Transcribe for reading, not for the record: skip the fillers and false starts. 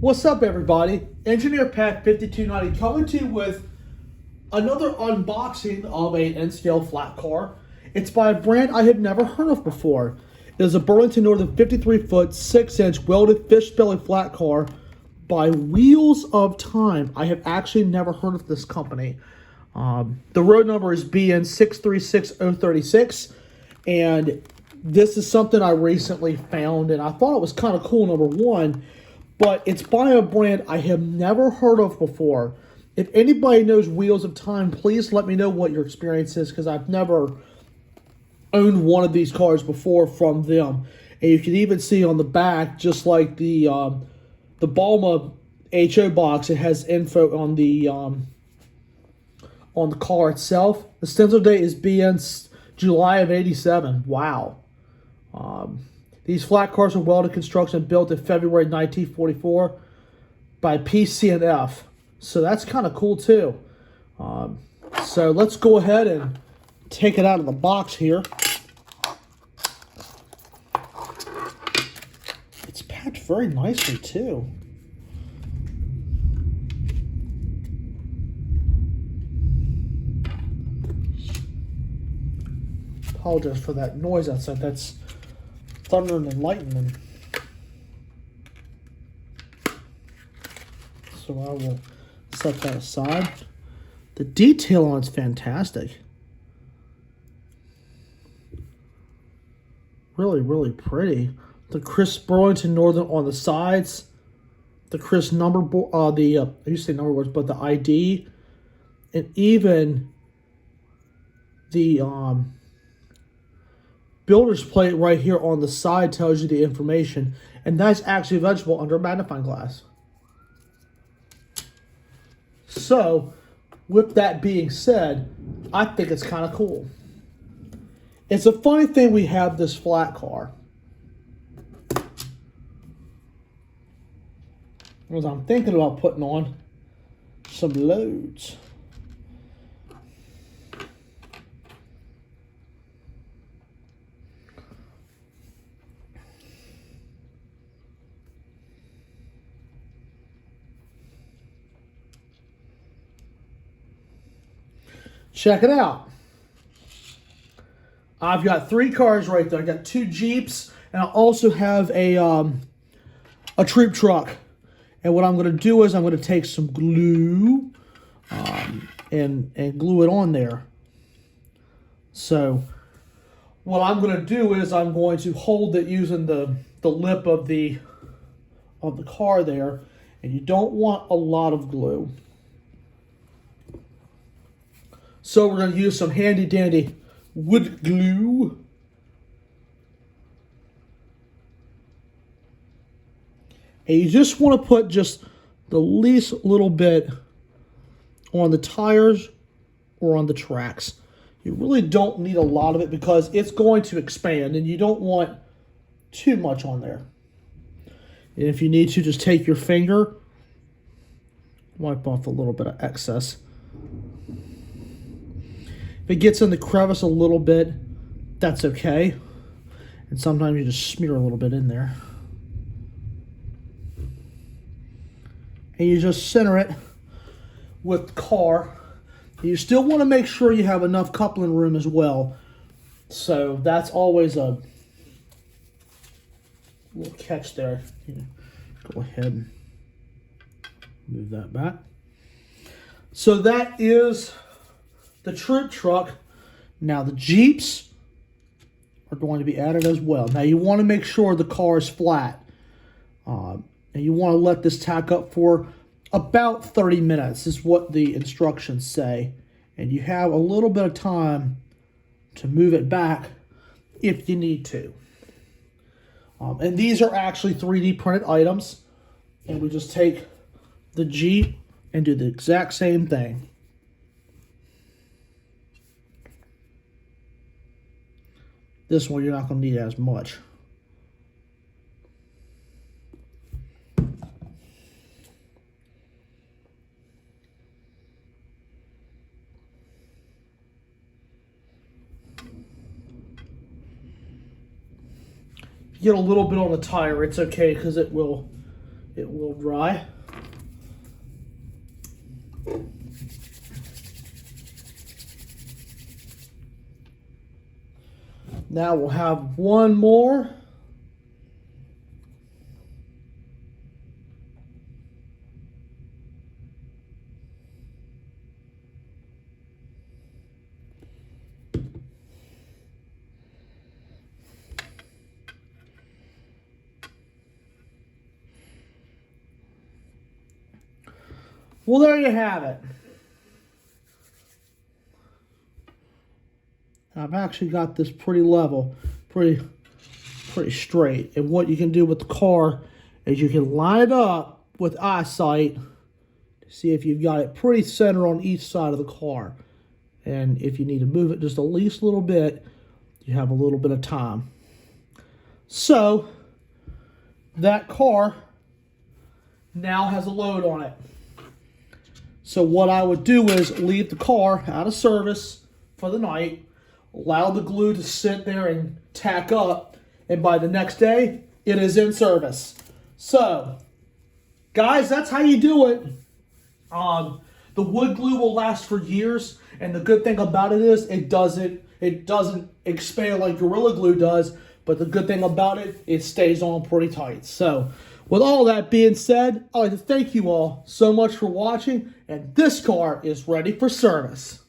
What's up, everybody? Engineer Pat 5290 coming to you with another unboxing of a N-scale flat car. It's by a brand I had never heard of before. It is a Burlington Northern 53-foot, 6-inch welded fish belly flat car by Wheels of Time. I have actually never heard of this company. The road number is BN 636036, and this is something I recently found, and I thought it was kind of cool, number one, but it's by a brand I have never heard of before. If anybody knows Wheels of Time, please let me know what your experience is, because I've never owned one of these cars before from them. And you can even see on the back, just like the Balma HO box, it has info on the car itself. The stencil date is BN July of '87. Wow. These flat cars are welded construction built in February 1944 by PC&F. So that's kind of cool too. So let's go ahead and take it out of the box here. It's packed very nicely too. Apologize for that noise outside. That's thunder and lightning. So I will set that aside. The detail on it's fantastic. Really, really pretty. The crisp Burlington Northern on the sides. The crisp number board, I used to say number boards, but the ID, and even the builder's plate right here on the side tells you the information, and that's actually legible under a magnifying glass. So, with that being said, I think it's kind of cool. It's a funny thing we have this flat car. Because I'm thinking about putting on some loads. Check it out. I've got 3 cars right there. I got 2 Jeeps, and I also have a troop truck. And what I'm going to do is I'm going to take some glue and glue it on there. So what I'm going to do is I'm going to hold it using the lip of the car there, and you don't want a lot of glue. So we're going to use some handy dandy wood glue. And you just want to put just the least little bit on the tires or on the tracks. You really don't need a lot of it because it's going to expand, and you don't want too much on there. And if you need to, just take your finger, wipe off a little bit of excess. If it gets in the crevice a little bit, that's okay. And sometimes you just smear a little bit in there. And you just center it with the car. You still want to make sure you have enough coupling room as well. So that's always a little catch there. Go ahead and move that back. So that is the troop truck. Now the Jeeps are going to be added as well. Now you want to make sure the car is flat. And you want to let this tack up for about 30 minutes is what the instructions say. And you have a little bit of time to move it back if you need to. And these are actually 3D printed items. And we just take the Jeep and do the exact same thing. This one you're not going to need as much. Get a little bit on the tire, it's okay because it will it will dry. Now we'll have one more. Well, there you have it. I've actually got this pretty level, pretty straight. And what you can do with the car is you can line it up with eyesight to see if you've got it pretty center on each side of the car. And if you need to move it just at least a little bit, you have a little bit of time. So that car now has a load on it. So what I would do is leave the car out of service for the night, allow the glue to sit there and tack up, and by the next day, it is in service. So, guys, that's how you do it. The wood glue will last for years, and the good thing about it is it doesn't expand like Gorilla Glue does, but the good thing about it, it stays on pretty tight. So, with all that being said, I'd like to thank you all so much for watching, and this car is ready for service.